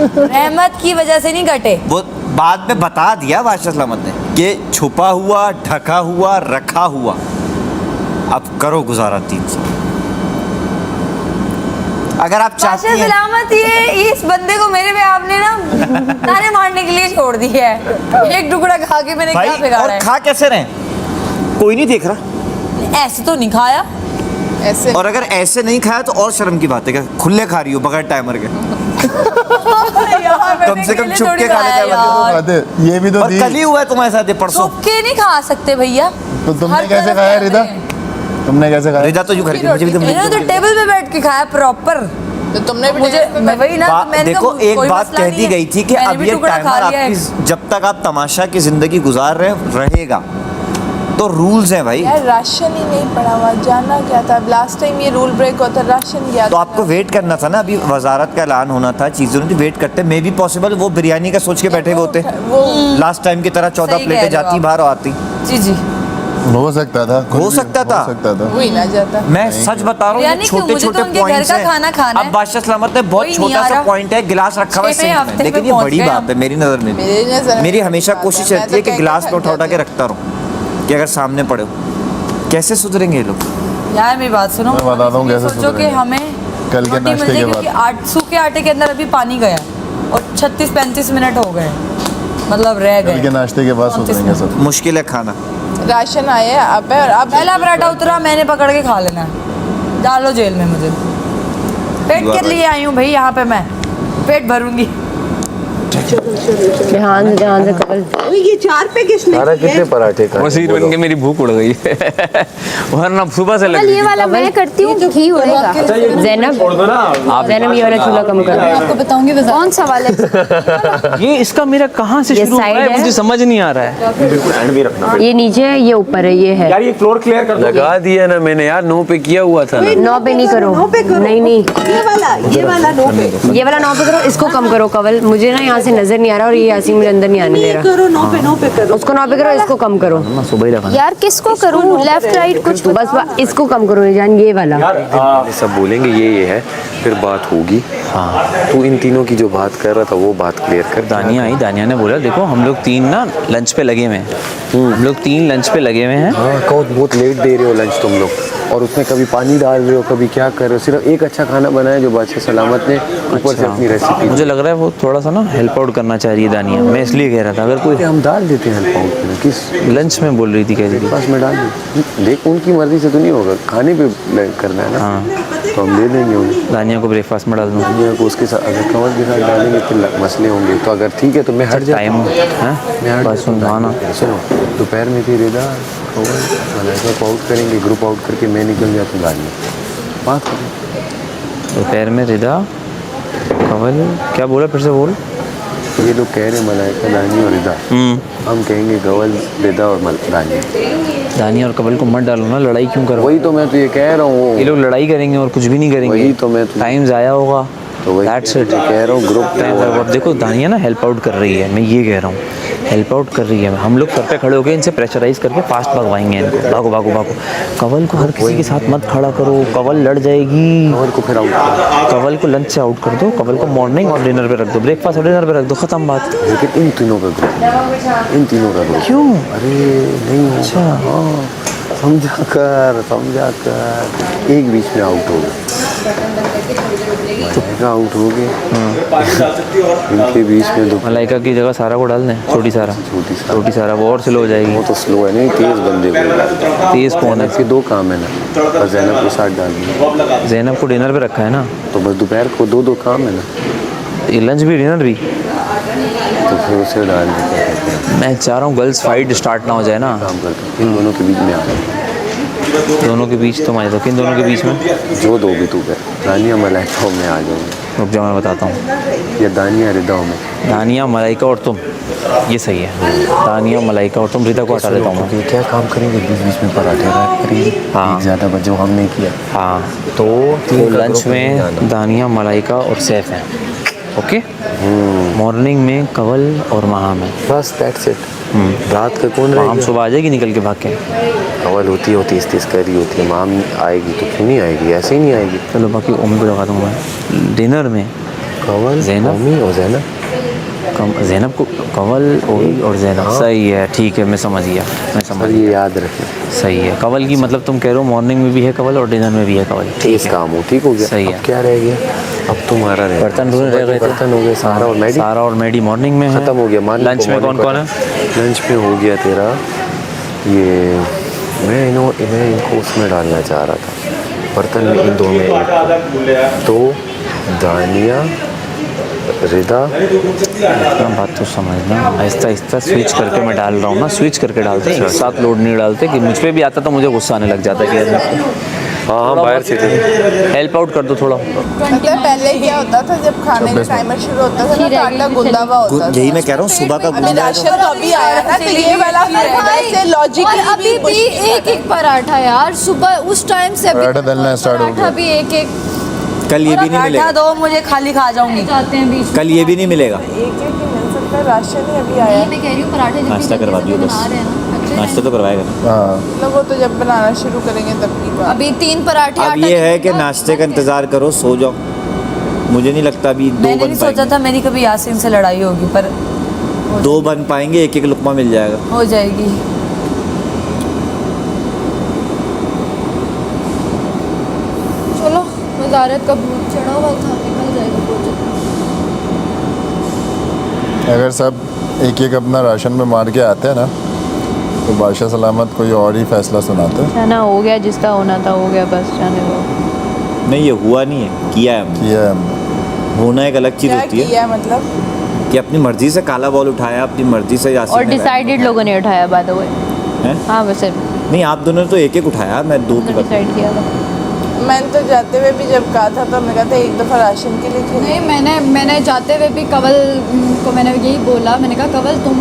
रहमत की वजह से नहीं घटे। वो बाद में बता दिया बादशाह सलामत ने कि छुपा हुआ, ढका हुआ, रखा हुआ। अब करो गुजारा 3 साल। अगर आप चाहती बादशाह हैं सलामत, ये इस बंदे को मेरे पे आपने ना ताने मारने के लिए छोड़ दी है। एक टुकड़ा खा के मैंने क्या भाई, बिगाड़ा और है? खा कैसे रहे? कोई नहीं देख रहा। ऐसे तो नहीं खाया। ऐसे और अगर ऐसे नहीं खाया तो और शर्म की बात है, क्या खुले खा रही हो बगैर टाइमर के? यार, कम से कम मैंने छुप के थोड़ी खा लेते हैं खाया बंदे। यार। ये भी तो और दी। कल ही हुआ है तुम्हारे साथ ये, परसों। छुप के नहीं खा सकते भैया। तो तुमने हर कैसे तरफ खाया कहते रिदा? हैं। तुमने कैसे खाया? रिदा तो यूं खरीदी, मुझे भी इन्होंने तो टेबल पे बैठ के खाया प्रॉपर। तो तुमने भी मुझे मैं वही ना, तो मैंने देखो, कहा, एक कोई बात मसला कह नहीं दी है। गई थी कि मैंने अब भी ये टुकड़ा खा टाइमर लिया है। आपकी, जब तक आप तमाशा की जिंदगी गुजार रहे रहेगा। तो रूल्स हैं भाई। यार राशन ही नहीं पड़ा हुआ, जाना क्या था? लास्ट टाइम ये रूल ब्रेक होता, राशन गया तो था। आपको वेट करना था ना, अभी वजारत का ऐलान होना था, चीज़ों ने वेट करते। मे भी पॉसिबल वो बिरयानी का सोच के बैठे हुए होते, वो लास्ट टाइम की तरह 14 सही कह प्लेटें रहे हो जाती आप। बाहर और आती। जी जी। हो सकता था, हो सकता था। हो सकता था। वही ना जाता। मैं सच बता रहा हूँ, बिरयानी ये क्यों? छोटे मुझे तो छोटे उनके घर पॉइंट्स का हैं। खाना खाना अब है। बादशाह सलामत ने बहुत कोई नहीं छोटा आ सा रहा। पॉइंट है, गिलास रखा हुआ है 6वें सिंक में, हफ्ते लेकिन में ये पहुंच बड़ी गए बात हम। है मेरी नज़र में। मेरी नज़र में मेरी बड़ी हमेशा बात कोशिश है। मैं रहती है तो कि कह गिलास के में उठा थक उठा के जाती रखता रहूँ कि अगर सामने पड़े हो। कैसे सुधरेंगे ये लोग? यार मेरी बात सुनो, मैं बताता हूँ कैसे सोचो कि सुधरेंगे। हमें कल के रोटी मिल नाश्ते के जाए, बाद। क्योंकि सूखे आटे के अंदर अभी पानी गया और 36-35 मिनट हो गए, मतलब रह कल के गए। नाश्ते के बाद सुधरेंगे सब। मुश्किल है खाना। राशन आया है अब है, और अब पहला पराठा उतरा, मैंने पकड़ के खा लेना है। डालो जेल में मुझे। पेट You are के लिए आई हूँ भाई यहाँ पे, मैं पेट भरूंगी। ध्यान से कवल। ये 4 पे किसने सारा किए? कितने पराठे खाए? वसीर बन के मेरी भूख उड़ गई वरना सुबह से लग कल रही ये थी। वाला मैं करती हूँ, घी उड़ेगा। जैनब जैनब ये वाला चूल्हा कम करो। आपको बताऊंगी कौन सा वाला है? ये इसका मेरा कहाँ से ये शुरू हुआ side है है। मुझे समझ नहीं आ रहा है। ये नीचे है, ये ऊपर है, ये है। यार ये फ्लोर क्लियर कर लगा दिया ना मैंने यार, 9 पे किया हुआ था ना। 9 पे नहीं करो। 9 पे करो। नहीं नहीं, ये वाला 9 पे ये वाला 9 पे करो, इसको कम करो कवल। मुझे ना यहाँ से नजर नहीं आ रहा और ये यासीन मुझे अंदर नहीं आने दे रहा। करो 9 पे करो। उसको 9 पे करो, इसको कम करो। सुबह ही लगा यार किसको करूँ? लेफ्ट राइट कुछ बस इसको कम करो जान, ये वाला। ये सब बोलेंगे ये है, फिर बात होगी। हाँ, तू इन तीनों की जो बात कर रहा था वो बात क्लियर कर। दानिया आई, दानिया ने बोला देखो हम लोग 3 ना लंच पे लगे हुए हैं, हम लोग 3 लंच पे लगे हुए हैं। हाँ, कहो बहुत लेट दे रहे हो लंच तुम लोग, और उसमें कभी पानी डाल रहे हो, कभी क्या कर रहे हो। सिर्फ एक अच्छा खाना बनाया जो बादशाह सलामत ने, ऊपर से अपनी रेसिपी। मुझे लग रहा है वो थोड़ा सा ना हेल्प आउट करना चाह रही है दानिया, मैं इसलिए कह रहा था अगर कोई हम डाल देते हैं हेल्प आउट में। किस लंच में बोल रही थी, कह रही थी पास में डाल देते? देख उनकी मर्जी से तो नहीं होगा, खाने पे करना है ना। हाँ, तो हम दे देंगे उन्हें। दानिया को ब्रेकफास्ट में डाल दूँ। दानिया को उसके साथ अगर कवर के साथ डालेंगे फिर मसले होंगे। तो अगर ठीक है तो मैं हट जाता टाइम हूँ। है मैं हट बस जाता हूँ। सुन ना सुनो, दोपहर में फिर इधर मलाइका को आउट करेंगे, ग्रुप आउट करके मैं निकल जाता हूँ गाड़ी में। बात करें दोपहर में रिदा कवल क्या बोला, फिर से बोल। ये लोग कह रहे हैं मलाइका, दानी और रिदा, हम कहेंगे गवल, रिदा और दानी। दानिया और कवल को मत डालो ना, लड़ाई क्यों करो? वही तो मैं तो ये कह रहा हूँ। ये लोग लड़ाई करेंगे और कुछ भी नहीं करेंगे। वही तो मैं टाइम ज़ाया होगा। तो वही That's it। कह रहा हूँ ग्रुप टाइम अब देखो दानिया ना हेल्प आउट कर रही है, मैं ये कह रहा हूँ हेल्प आउट कर रही है। हम लोग सर पे खड़े होकर इनसे प्रेशराइज करके फास्ट भगवाएंगे इनको, भागो भागो भागो। कवल को हर किसी के साथ मत खड़ा करो, कवल लड़ जाएगी। कवल को फिर आउट, कवल को लंच से आउट कर दो, कवल को मॉर्निंग और डिनर पे रख दो, ब्रेकफास्ट और डिनर पे रख दो, खत्म बात। लेकिन इन तीनों का ग्रुप, इन तीनों का ग्रुप। क्यों? अरे नहीं होगा। अच्छा। हाँ, समझा कर एक बीच में आउट हो गए, मलाइका आउट हो गए, इनके बीच में दो। मलाइका की जगह सारा को डाल दें, छोटी सारा वो और स्लो हो जाएगी। वो तो स्लो है, नहीं तेज बंदे को। तेज कौन है? इसके 2 काम है ना, और जैनब को साथ डाल दिया। जैनब को डिनर पे रखा है ना, तो बस दोपहर को 2 काम है ना, ये लंच भी डिनर भी। तो फिर उसे डाल देते। मैं चाह रहा हूँ गर्ल्स फाइट स्टार्ट ना हो जाए ना, काम करते इन दोनों के बीच में आ जाए। दोनों के बीच तुम आ जाओ। किन दोनों के बीच में? जो दो भी तू कर, दानिया मलाइका में आ जाऊँगा, रुक जाओ मैं बताता हूँ। या दानिया रिदा में। दानिया मलाइका और तुम, ये सही है। दानिया मलाइका और तुम, रिदा को हटा देता हूँ मैं। ये क्या काम करेंगे, बीच में पराठे रख करेंगे। हाँ। एक ज़्यादा बस जो हमने किया। हाँ, तो लंच में दानिया मलाइका और सैफ है, ओके। मॉर्निंग में कवल और महाम है, बस दैट्स इट। रात का कौन महाम रहेगा? सुबह आ जाएगी निकल के भाग के। कवल होती है तेज कर रही होती है, माम आएगी तो क्यों नहीं आएगी, ऐसे ही नहीं आएगी। चलो बाकी उम्मीद को लगा दूँगा मैं। डिनर में कवल ज़ैनब। मम्मी और ज़ैनब। ज़ैनब को कवल और ज़ैनब, सही है, ठीक है, मैं समझ गया, मैं समझ और गया। ये याद रखें, सही है, कवल की मतलब तुम कह रहे हो मॉर्निंग में भी है कवल और डिनर में भी है कवल। तेज काम हो, ठीक हो गया। सही है। अब क्या रह गया? अब तुम्हारा रह बर्तन धोने रह गए थे। बर्तन हो गए, सारा और मैडी सारा और मैडी मॉर्निंग में है। खत्म हो गया। मान लंच में कौन कौन है? लंच में हो गया तेरा ये, मैं इनको उसमें डालना चाह रहा था, बर्तन में, इन दो में एक। तो दानिया, रिदा, इतना बात तो समझना, आहिस्ता आहिस्ता स्विच करके मैं डाल रहा हूँ ना, स्विच करके डालते हैं, एक साथ लोड नहीं डालते कि मुझ पे भी आता तो मुझे गुस्सा आने लग जाता है कि हाँ बाहर से थे। हेल्प आउट कर दो थोड़ा। मतलब पहले क्या होता था, जब खाने का टाइमर शुरू होता था ना, तो आटा गुंदा हुआ होता था। यही मैं कह रहा हूँ, सुबह का अभी गुंदा राशन तो अभी आया ना, तो ये वाला वैसे और लॉजिकली अभी भी एक एक पराठा यार, सुबह उस टाइम से अभी पराठा डलना स्टार्ट हो गया। पराठा भी एक एक कल ये भी नहीं मिलेगा, दो मुझे खाली खा जाऊंगी जाते हैं बीच कल ये भी नहीं मिलेगा। एक एक ही मिल सकता है, राशन ही अभी आया। मैं कह रही हूँ पराठे नाश्ता करवा दियो बस, नाश्ता तो करवाएगा ना। हाँ मतलब वो तो जब बनाना शुरू करेंगे तब की बात। अभी 3 पराठे अब ये है कि नाश्ते का इंतजार करो, सो जाओ। मुझे नहीं लगता अभी 2 मैंने बन नहीं सोचा पाएंगे, था मेरी कभी यासीन से लड़ाई होगी, पर 2 बन पाएंगे, एक एक लुकमा मिल जाएगा। हो जाएगी। चलो, वजारत का भूत चढ़ा हुआ था, निकल जाएगा भूत। अगर सब एक एक अपना राशन में मार के आते हैं ना, तो बादशाह सलामत कोई और ही फैसला सुनाते हैं। जाना हो गया, जिसका होना था हो गया, बस जाने दो। नहीं, ये हुआ नहीं है, किया है हमने। किया है हमने। होना एक अलग चीज़ क्या होती है किया मतलब? कि अपनी मर्जी से काला बॉल उठाया, अपनी मर्जी से यासीन और ने डिसाइडेड लोगों ने उठाया बाय द वे। हैं? हाँ वैसे नहीं, आप दोनों ने तो एक एक उठाया, मैं 2 की बात। डिसाइड किया था। मैंने तो जाते हुए भी जब कहा था, तो हमने कहा था एक दफ़ा राशन के लिए खेलें। नहीं, मैंने जाते हुए भी कवल को मैंने यही बोला, मैंने कहा कवल तुम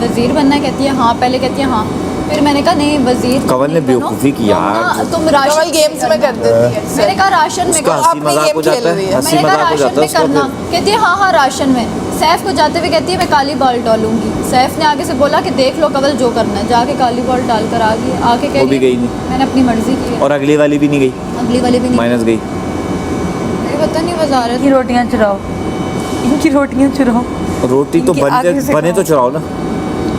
वज़ीर बनना, कहती है हाँ, पहले कहती है हाँ, फिर मैंने कहा नहीं वज़ीर तुम कवल ने नहीं बनो, बेवकूफ़ी की यार। तुम कवल राशन गेम्स में कर देती है। मैंने कहा राशन में उसका करो, हंसी अपनी मजाक गेम हो खेल जाता रही है, है। हंसी मैंने कहा मजाक हो राशन जाता है में उसका करना, फिर। कहती है हाँ हाँ राशन में। सैफ को जाते हुए कहती है मैं काली बॉल डालूंगी। सैफ ने आगे से बोला कि देख लो कवल जो करना है, जाके काली बॉल डाल कर आ गई, आके कह वो भी रही है, गई नहीं। मैंने अपनी मर्जी की है। और अगली वाली भी नहीं गई, अगली वाली भी नहीं, माइनस गई। मुझे पता नहीं वजारत इनकी रोटियां चुराओ, इनकी रोटियां चुराओ। रोटी तो इनके आगे से बने तो चुराओ ना।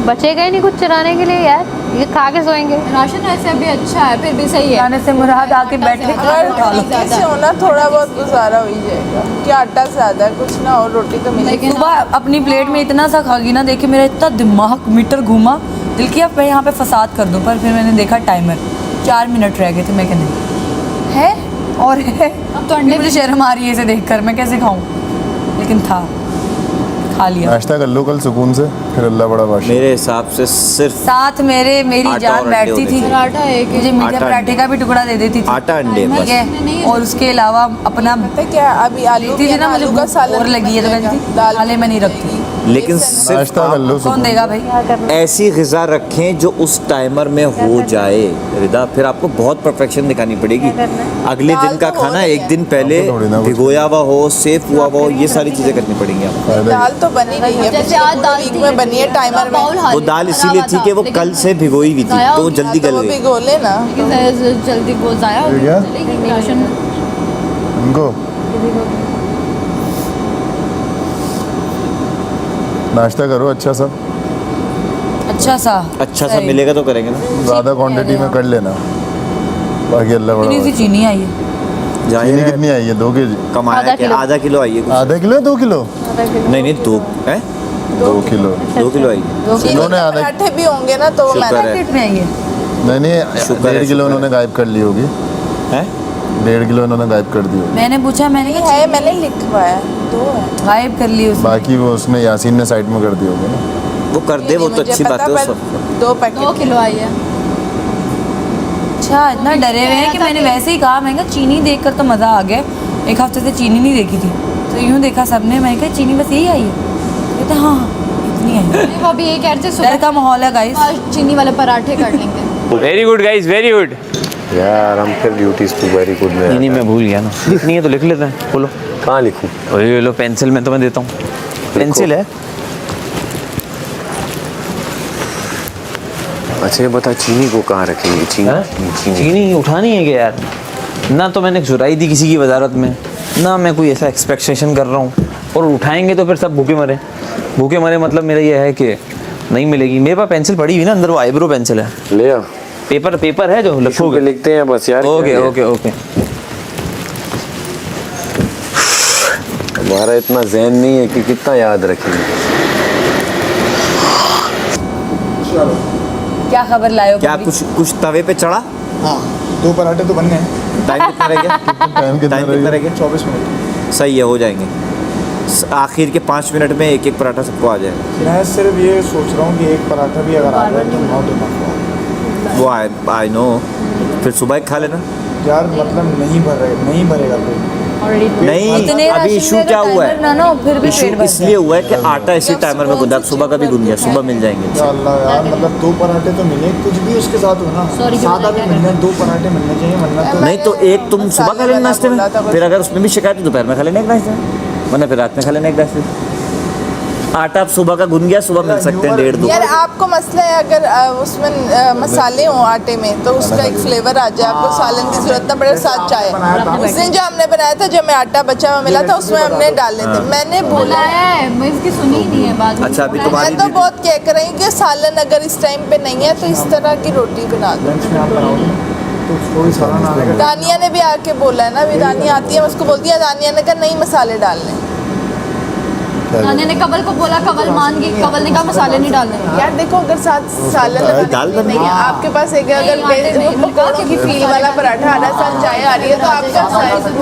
बचेगा ही नहीं कुछ चुराने के लिए यार, ये खा के सोएंगे। राशन वैसे अभी अच्छा है, फिर भी सही है। खाने से मुराद आके बैठे अगर कैसे होना, थोड़ा बहुत गुजारा हो ही जाएगा। क्या आटा ज़्यादा है, कुछ ना, और रोटी तो मिलेगी। लेकिन सुबह अपनी प्लेट में इतना सा खागी ना, देखिए मेरा इतना दिमाग मीटर घूमा, दिल किया मैं यहाँ पे फसाद कर दूँ, पर फिर मैंने देखा टाइमर 4 मिनट रह गए थे। मैं कहने है और है, अब तो अंडे मुझे शर्म आ रही है इसे देखकर, मैं कैसे खाऊं, लेकिन था, खा लिया। नाश्ता कर लो कल सुकून से, फिर अल्लाह बड़ा बादशाह। मेरे हिसाब से सिर्फ साथ मेरी आटा जान और बैठती अंडे थी, होने पराठा एक मुझे मीठे आटा, पराठे का भी टुकड़ा दे देती थी, आटा अंडे ठीक बस। है, और उसके अलावा अपना पता है क्या, अभी आलू देती थी ना, मुझे आलू का भूख सालन और लगी है तो बनेगा, कहती थी दाल खाले में नहीं रखती। लेकिन सिर्फ नाश्ता कर लो कौन सुकून। देगा भाई? ऐसी ग़िज़ा रखें जो उस टाइमर में हो जाए रिदा, फिर आपको बहुत परफेक्शन दिखानी पड़ेगी। अगले दाल दिन का तो हो खाना रही एक है। दिन पहले आपको थोड़ी ना कुछ- भिगोया हुआ हो, सेफ हुआ हो, ये सारी चीज़ें करनी पड़ेंगी आपको। दाल तो बनी रही है, जैसे आज दाल वीक में बनी है टाइमर में। वो दाल इसीलिए थी कि वो कल से भिगोई हुई थी, तो वो जल्दी तो गल वो गई। भिगो लेना। जल्दी वो ज़ाया हो ये क्या? चलेगी राशन। इनको नाश्ता करो अच्छा सा, अच्छा सा अच्छा मिलेगा तो करेंगे ना। ज़्यादा क्वांटिटी में कर लेना, बाकी अल्लाह बड़ा इतनी सी बादशाह। चीनी आई है, चीनी कितनी आई है? 2 kg? कमाया कि आधा किलो आई है कुछ। आधा किलो 2 किलो? नहीं 2 है, 2 किलो। 2 किलो आई है। इन्होंने आधा, पराठे भी होंगे ना, तो वो शुक्र मैंने है। प्लेट में आई है। नहीं शुक्र है, 1.5 किलो शुक्र इन्होंने गायब कर ली होगी। हैं? 1.5 किलो इन्होंने गायब कर दी होगी। मैंने पूछा, मैंने कहा है, मैंने लिखवाया 2 है। गायब कर ली उसने। बाकी वो उसने यासीन ने साइड में कर दी होगी ना। वो कर दे, वो तो मुझे अच्छी बात पता, है। पर सब 2 पैकेट 2 किलो आई है। अच्छा, इतना डरे हुए हैं कि मैंने वैसे ही कहा, मैं कहा चीनी देखकर तो मज़ा आ गया, एक हफ्ते से चीनी नहीं देखी थी, तो यूँ देखा सबने, मैं कहा चीनी बस यही आई है, कहते हाँ इतनी आई है। नहीं, वो अभी ये कह रहे थे डर सुबह का माहौल है गाइस। आज चीनी वाले पराठे कर लेंगे। Very good guys, very good. यार हम फिर ड्यूटीज टू वेरी गुड में। नहीं, मैं भूल गया ना, लिखनी है तो लिख लेते हैं, बोलो। कहाँ लिखूँ? और ये लो पेंसिल, मैं तुम्हें देता हूँ, पेंसिल है। अच्छा ये बता, चीनी को कहाँ रखेंगे? हाँ? चीनी उठानी है क्या यार? ना तो मैंने चुराई थी किसी की वजारत में, ना मैं कोई ऐसा एक्सपेक्टेशन कर रहा हूँ। और उठाएंगे तो फिर सब भूखे मरे। भूखे मरे मतलब मेरा ये है कि नहीं मिलेगी। मेरे पास पेंसिल पड़ी हुई ना अंदर, वो आईब्रो पेंसिल है। ले आ, पेपर है जो लिखोगे, लिखते हैं बस यार। Okay okay okay. हमारा इतना ज़हन नहीं है कि कितना याद रखेंगे। क्या खबर लाए हो? क्या भाभी? कुछ तवे पे चढ़ा? हाँ 2 पराठे तो बन गए। टाइम कितना रह गया? टाइम कितना रह गया? 24 मिनट। सही है, हो जाएंगे। आखिर के 5 मिनट में एक एक पराठा सबको आ जाएगा। मैं सिर्फ ये सोच रहा हूँ कि एक पराठा भी अगर आ जाए तो नॉट इनफ। वो आई नो, फिर सुबह खा लेना। यार मतलब नहीं भरेगा पेट। नहीं, इतने अभी राशन इशू का क्या हुआ टाइमर ना ना, फिर भी है? पेट इशू भर इसलिए हुआ है कि आटा इसी टाइमर में गुंदा, सुबह का भी गुंद गया, सुबह मिल जाएंगे। या अल्लाह यार, मतलब 2 पराठे तो मिले, कुछ भी उसके साथ हो ना, सादा भी मिलना, 2 पराठे मिलने चाहिए, वरना तो नहीं तो एक तुम सुबह खा लेना नाश्ते में, फिर अगर उसमें भी शिकायत है दोपहर में खा लेना एक नाश्ते में, वरना फिर रात में खा लेना एक नाश्ते में। आटा आप सुबह का गुंद गया, सुबह मिल सकते हैं 1.5-2। यार आपको मसला है अगर उसमें मसाले हों आटे में तो उसका एक फ्लेवर आ जाए, आपको सालन की जरूरत ना पड़े, साथ चाय। उस दिन जो हमने बनाया था, जो हमें आटा बचा हुआ मिला था, उसमें हमने डाले थे। मैंने बोला है मैं इसकी सुनी ही नहीं है बात। अच्छा, अभी मैं तुम्हारी तो बहुत कह कर रही हूँ कि सालन अगर इस टाइम पे नहीं है तो इस तरह की रोटी बना दो। लंच में आप बनाओगे तो थोड़ी सारा ना आएगा। दानिया ने भी आके बोला है ना, अभी दानिया आती है, मैं उसको बोलती है, दानिया ने कहा नहीं मसाले डालने। दानिया ने कवल को बोला, कवल मान गई, कवल ने कहा मसाले नहीं डालने। यार देखो अगर साथ सालन दाल लगाने नहीं है आपके पास, एक अगर पकौड़ों की फील वाला पराठा आ रहा है, साथ चाय आ रही है, तो आपका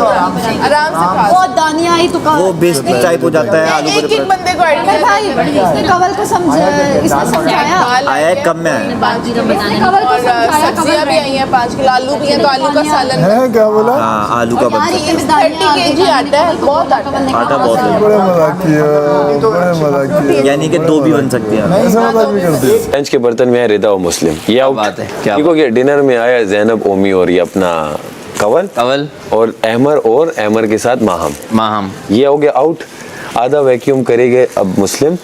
आराम से खा बहुत दानिया आई तो कहा वो बेसिक टाइप हो जाता है आलू एक एक बंदे को अरे भाई इसने कवल को इसने समझाया। आया है कम में आया। इसने कवल को समझाया, सब्जियां भी आई हैं, 5 किलो आलू भी है, तो आलू का सालन है क्या बोला? हाँ, आलू का बनता है। 30 kg आटा है, बहुत आटा बहुत है। बड़े मजाक किया, बड़े मजाक किया। यानी कि 2 भी बन सकती है। ऐसा मजाक भी करते हैं। लंच के बर्तन में है रिदा और मुस्लिम। ये आउट बात है, क्या देखो कि डिनर में आया ज़ैनब, ओमी और ये अपना कवल और अहमर के साथ माहम। ये हो गया आउट। आधा वैक्यूम करेंगे अब मुस्लिम,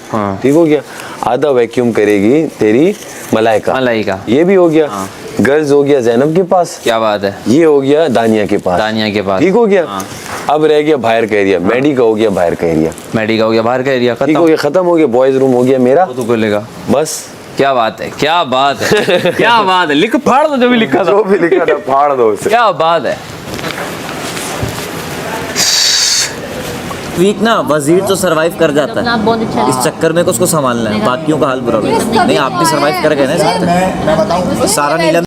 ठीक हो गया। आधा वैक्यूम करेगी तेरी मलाइका, ये भी हो गया। गर्ल्स हो गया ज़ैनब के पास, क्या बात है। ये हो गया दानिया के पास, ठीक हो गया। अब रह गया बाहर का एरिया, मैडी का हो गया बाहर का एरिया, मेडी का हो गया बाहर का एरिया, ठीक हो गया, खत्म हो गया। बॉयज रूम हो गया मेरा, तो खोलेगा बस। क्या बात है, क्या बात है, क्या बात है। लिख फाड़ दो जो भी लिखा था, जो भी लिखा था फाड़ दो उसे। क्या बात है। वीक ना वजीर तो सरवाइव कर जाता है, इस चक्कर में उसको संभालना है, बाकियों का हाल बुरा होगा। नहीं, आप भी सरवाइव कर गए ना, मैं बताऊँ सारा नीलम